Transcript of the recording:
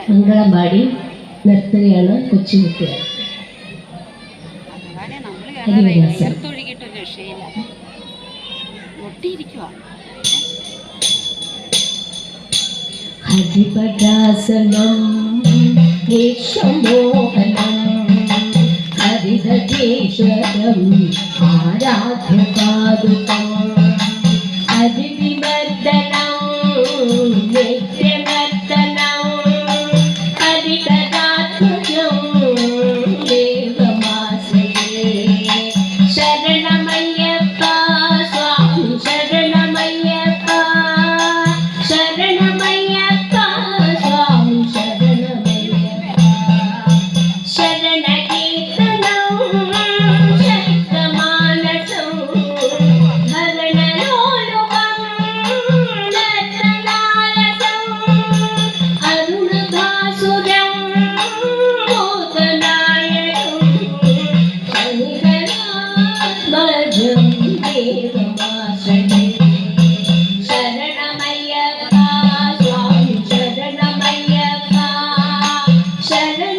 അങ്കണവാടി നിർത്തുകയാണ് കൊച്ചുകുട്ടികൾ. ഹരിപദാസനം മോഹനം ഹരിഹരീശ്വരം ആരാധ്യപാദുകം ഹരിവിമർദ്ദനം നിത്യമർദ്ദനം ഹരികഥാത്മജം ദേവമാശ്രയേ ശരണമയ്യപ്പ സ്വാമി ശരണമയ്യപ്പ ശരണമയ്യപ്പ സ്വാമി ശരണമയ്യപ്പ ശരണകീർത്തനം ശക്തമാനസം ഭരണലോലുകം നർത്തനാരസം അരുണഭാസുരം മോദനായകം ശനിഹരാത്മജം ദേവമാശ്രയേ ശരണമയ്യപ്പ സ്വാമി ശരണമയ്യപ്പ ശരണ